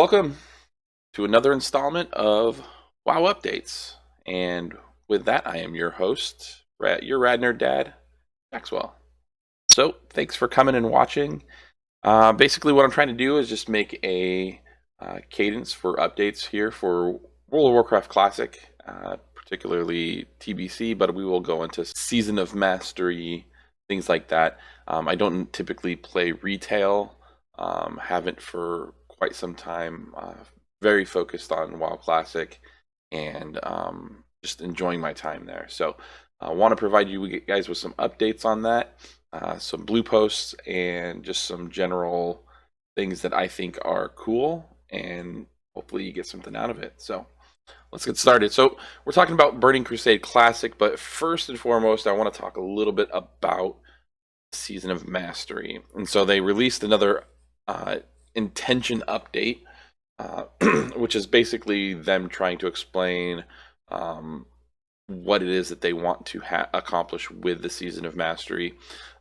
Welcome to another installment of WoW Updates. And with that, I am your host, your Rad Nerd Dad, Maxwell. So, thanks for coming and watching. Basically, what I'm trying to do is just make a cadence for updates here for World of Warcraft Classic, particularly TBC, but we will go into Season of Mastery, things like that. I don't typically play retail, haven't for quite some time. Very focused on WoW Classic and just enjoying my time there. So I want to provide you guys with some updates on that, some blue posts, and just some general things that I think are cool, and hopefully you get something out of it. So let's get started. So we're talking about Burning Crusade Classic, but first and foremost, I want to talk a little bit about Season of Mastery. And so they released another intention update, which is basically them trying to explain what it is that they want to accomplish with the Season of Mastery.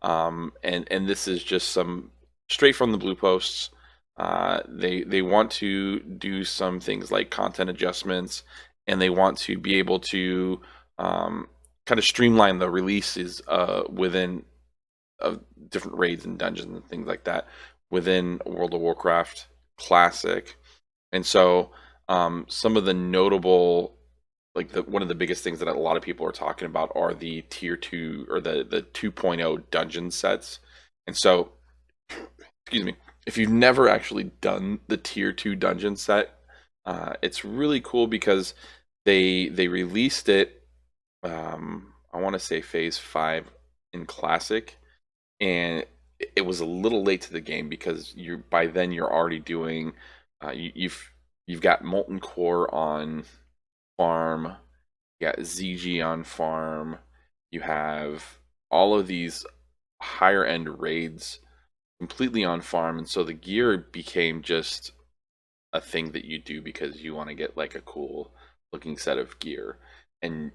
And this is just some straight from the blue posts. They want to do some things like content adjustments, and they want to be able to kind of streamline the releases within of different raids and dungeons and things like that within World of Warcraft Classic. And so some of the notable, like one of the biggest things that a lot of people are talking about are the tier 2 or the 2.0 dungeon sets. And so, excuse me, if you've never actually done the tier 2 dungeon set, it's really cool because they released it, I want to say phase 5 in Classic, and it was a little late to the game because by then you're already doing you've got Molten Core on farm, you got ZG on farm, you have all of these higher end raids completely on farm, and so the gear became just a thing that you do because you want to get like a cool looking set of gear, and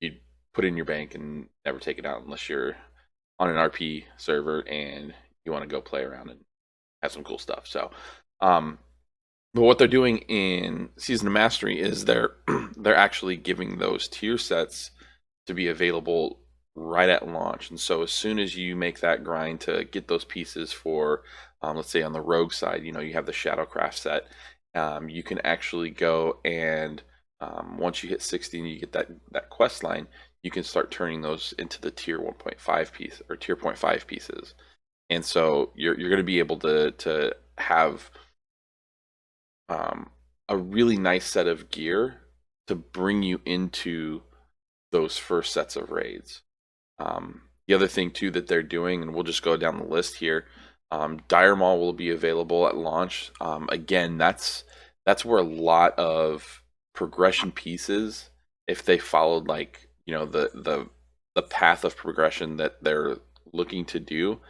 you put it in your bank and never take it out unless you're on an RP server and you want to go play around and have some cool stuff. So, but what they're doing in Season of Mastery is they're actually giving those tier sets to be available right at launch. And so as soon as you make that grind to get those pieces for, let's say on the rogue side, you have the Shadowcraft set, you can actually go and once you hit 60 and you get that quest line, you can start turning those into the tier 1.5 piece or tier 0.5 pieces. And so you're going to be able to have a really nice set of gear to bring you into those first sets of raids. The other thing too that they're doing, and we'll just go down the list here, Dire Maul will be available at launch. Again, that's where a lot of progression pieces, if they followed like the path of progression that they're looking to do,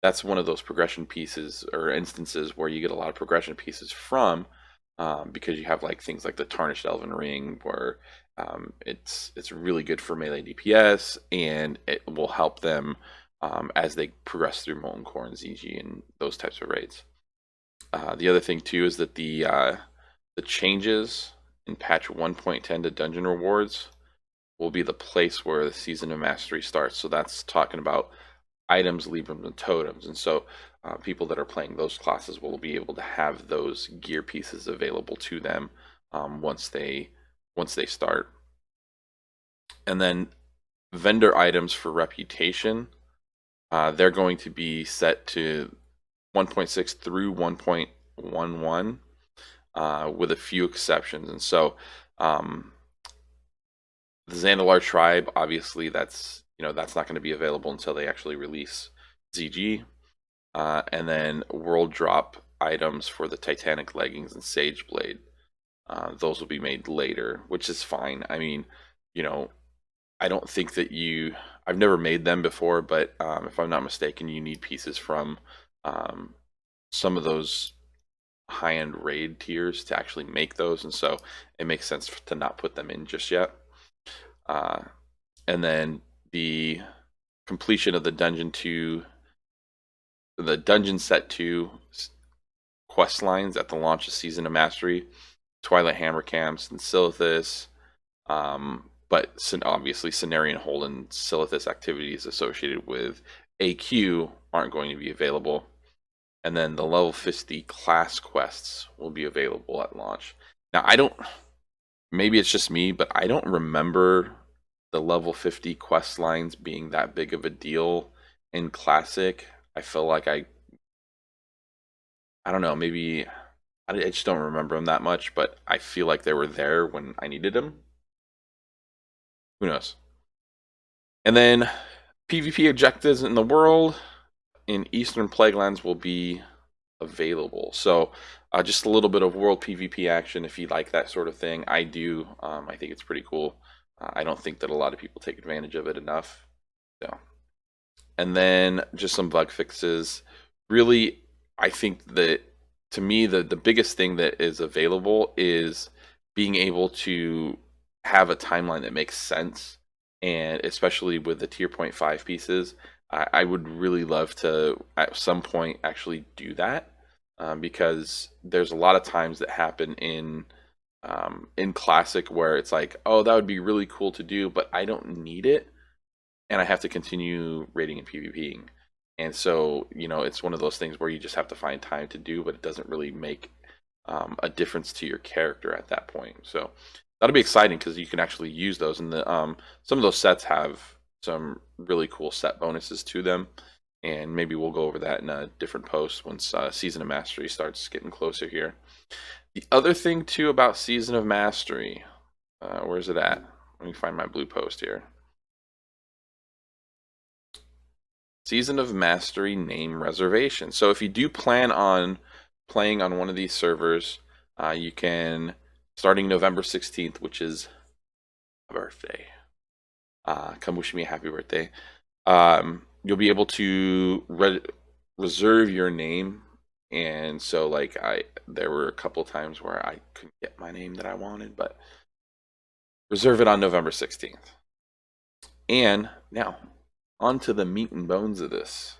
that's one of those progression pieces or instances where you get a lot of progression pieces from, because you have like things like the Tarnished Elven Ring, where it's really good for melee DPS, and it will help them as they progress through Molten Core and ZG and those types of raids. The other thing too is that the changes in patch 1.10 to dungeon rewards will be the place where the Season of Mastery starts. So that's talking about items, librams, and totems. And so people that are playing those classes will be able to have those gear pieces available to them once they start. And then vendor items for reputation, they're going to be set to 1.6 through 1.11 with a few exceptions. And so the Zandalar tribe, obviously, that's not going to be available until they actually release ZG. And then world drop items for the Titanic leggings and Sage Blade, those will be made later, which is fine. I mean, I don't think that I've never made them before, but if I'm not mistaken, you need pieces from some of those high-end raid tiers to actually make those, and so it makes sense to not put them in just yet. And then the completion of the dungeon set 2 quest lines at the launch of Season of Mastery. Twilight Hammer Camps and Silithus, but obviously Cenarian Hold and Silithus activities associated with AQ aren't going to be available. And then the level 50 class quests will be available at launch. Now, maybe it's just me, but I don't remember the level 50 quest lines being that big of a deal in Classic. I feel like I don't know, maybe I just don't remember them that much, but I feel like they were there when I needed them. Who knows? And then PvP objectives in the world in Eastern Plaguelands will be available. So just a little bit of world PvP action if you like that sort of thing. I do. I think it's pretty cool. I don't think that a lot of people take advantage of it enough. So, and then just some bug fixes. Really, I think that to me the biggest thing that is available is being able to have a timeline that makes sense, and especially with the tier 0.5 pieces, I would really love to at some point actually do that, because there's a lot of times that happen in Classic where it's like, oh, that would be really cool to do, but I don't need it, and I have to continue raiding and PvPing. And so, it's one of those things where you just have to find time to do, but it doesn't really make a difference to your character at that point. So that'll be exciting because you can actually use those. And some of those sets have some really cool set bonuses to them. And maybe we'll go over that in a different post once Season of Mastery starts getting closer here. The other thing, too, about Season of Mastery, where's it at? Let me find my blue post here. Season of Mastery name reservation. So if you do plan on playing on one of these servers, you can, starting November 16th, which is a birthday. Come wish me a happy birthday. You'll be able to reserve your name. And so, like, there were a couple times where I couldn't get my name that I wanted, but reserve it on November 16th. And now, on to the meat and bones of this.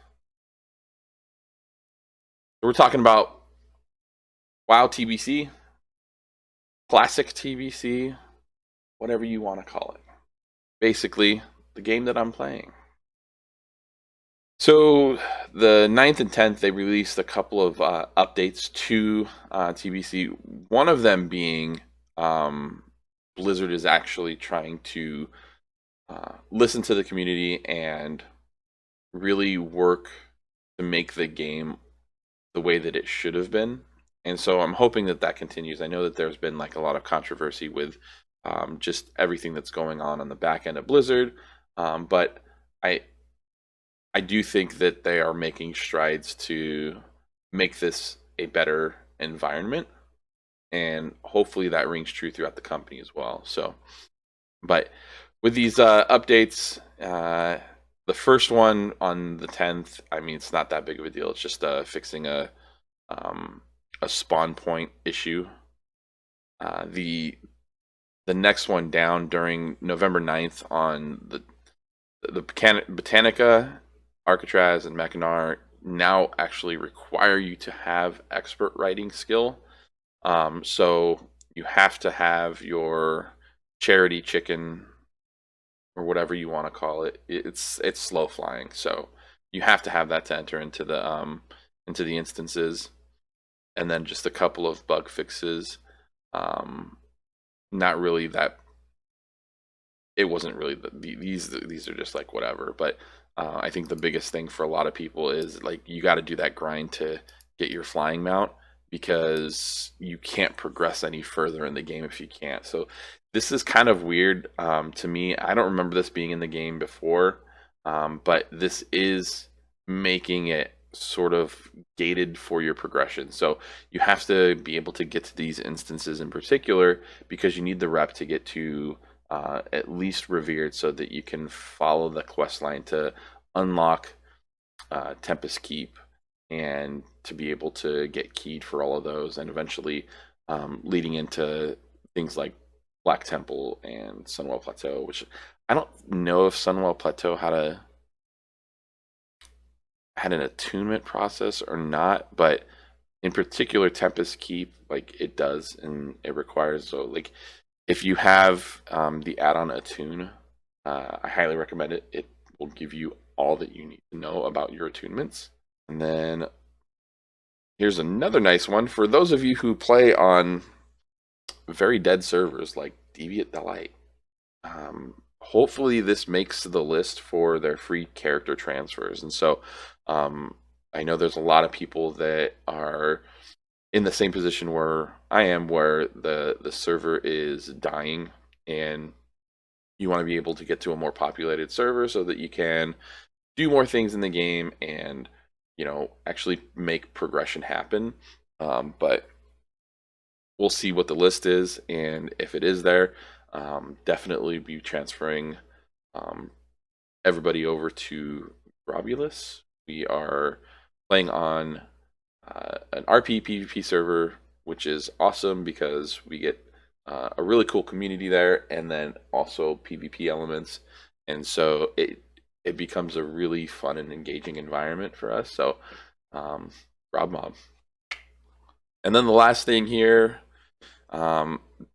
So we're talking about WoW TBC, Classic TBC, whatever you want to call it. Basically, the game that I'm playing. So the 9th and 10th, they released a couple of updates to TBC. One of them being Blizzard is actually trying to listen to the community and really work to make the game the way that it should have been. And so I'm hoping that that continues. I know that there's been like a lot of controversy with just everything that's going on the back end of Blizzard, but I do think that they are making strides to make this a better environment, and hopefully that rings true throughout the company as well. So, but with these updates, the first one on the 10th, I mean, it's not that big of a deal. It's just fixing a spawn point issue. The next one down during November 9th on the Botanica, Arcatraz, and Mackinac now actually require you to have expert writing skill. So you have to have your charity chicken, or whatever you want to call it. It's slow flying, so you have to have that to enter into the instances. And then just a couple of bug fixes. Not really that. It wasn't really these are just like whatever. But I think the biggest thing for a lot of people is like you got to do that grind to get your flying mount, because you can't progress any further in the game if you can't. So this is kind of weird to me. I don't remember this being in the game before, but this is making it sort of gated for your progression. So you have to be able to get to these instances in particular because you need the rep to get to at least Revered, so that you can follow the quest line to unlock Tempest Keep, and to be able to get keyed for all of those, and eventually leading into things like Black Temple and Sunwell Plateau, which I don't know if Sunwell Plateau had an attunement process or not, but in particular Tempest Keep, like it does, and it requires, so like if you have the add-on Attune, I highly recommend it. It will give you all that you need to know about your attunements. And then here's another nice one for those of you who play on very dead servers like Deviant Delight. Hopefully this makes the list for their free character transfers. And so I know there's a lot of people that are in the same position where I am, where the server is dying, and you want to be able to get to a more populated server so that you can do more things in the game and actually make progression happen. But we'll see what the list is, and if it is there, definitely be transferring everybody over to Robulus. We are playing on an RP PvP server, which is awesome because we get a really cool community there, and then also PvP elements, and so it becomes a really fun and engaging environment for us. So, Rob Mob. And then the last thing here,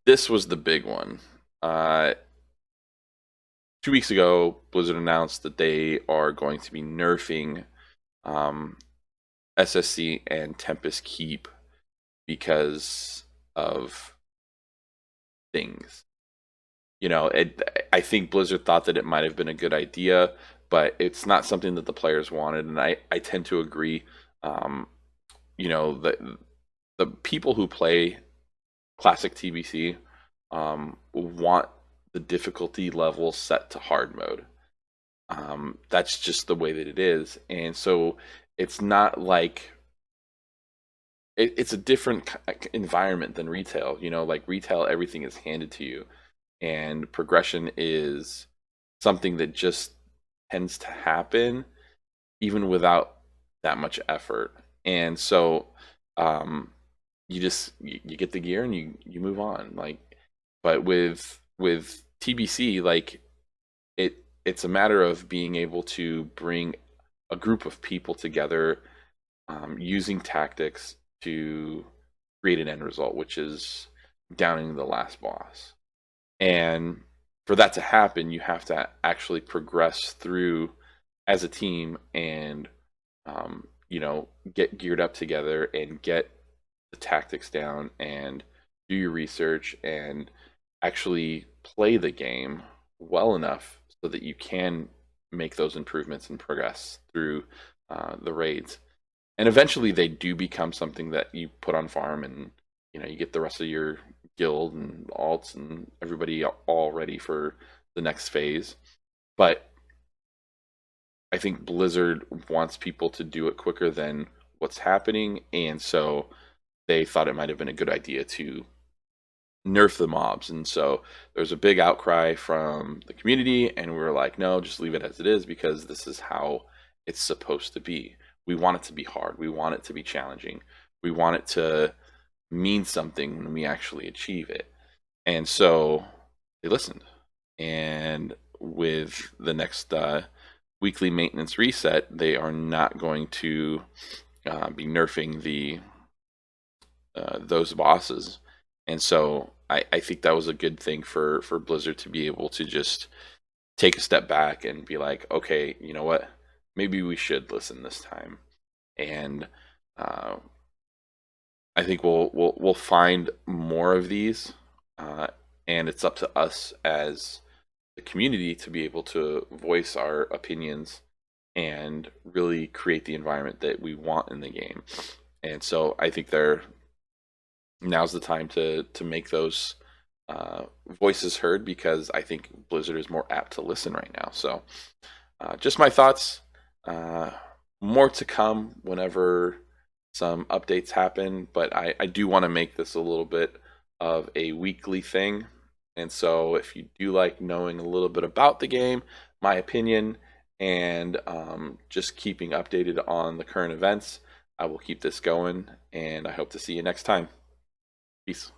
this was the big one. 2 weeks ago, Blizzard announced that they are going to be nerfing SSC and Tempest Keep because of things. I think Blizzard thought that it might have been a good idea, but it's not something that the players wanted, and I tend to agree. The people who play Classic TBC want the difficulty level set to hard mode. That's just the way that it is, and so it's not like it's a different environment than retail. Like retail, everything is handed to you, and progression is something that just tends to happen even without that much effort. And so you get the gear and you move on. But with TBC, like it's a matter of being able to bring a group of people together, using tactics to create an end result, which is downing the last boss. And for that to happen, you have to actually progress through as a team and get geared up together and get the tactics down and do your research and actually play the game well enough so that you can make those improvements and progress through the raids. And eventually they do become something that you put on farm, and you get the rest of your guild and alts and everybody all ready for the next phase. But I think Blizzard wants people to do it quicker than what's happening, and so they thought it might have been a good idea to nerf the mobs. And so there's a big outcry from the community, and we were like, no, just leave it as it is, because this is how it's supposed to be. We want it to be hard. We want it to be challenging. We want it to mean something when we actually achieve it. And so they listened. And with the next weekly maintenance reset, they are not going to be nerfing those bosses. And so I think that was a good thing for Blizzard to be able to just take a step back and be like, okay, you know what? Maybe we should listen this time. And I think we'll find more of these, and it's up to us as the community to be able to voice our opinions and really create the environment that we want in the game. And so I think now's the time to make those voices heard, because I think Blizzard is more apt to listen right now. So just my thoughts. More to come whenever some updates happen, but I do want to make this a little bit of a weekly thing. And so if you do like knowing a little bit about the game, my opinion, and just keeping updated on the current events, I will keep this going, and I hope to see you next time. Peace.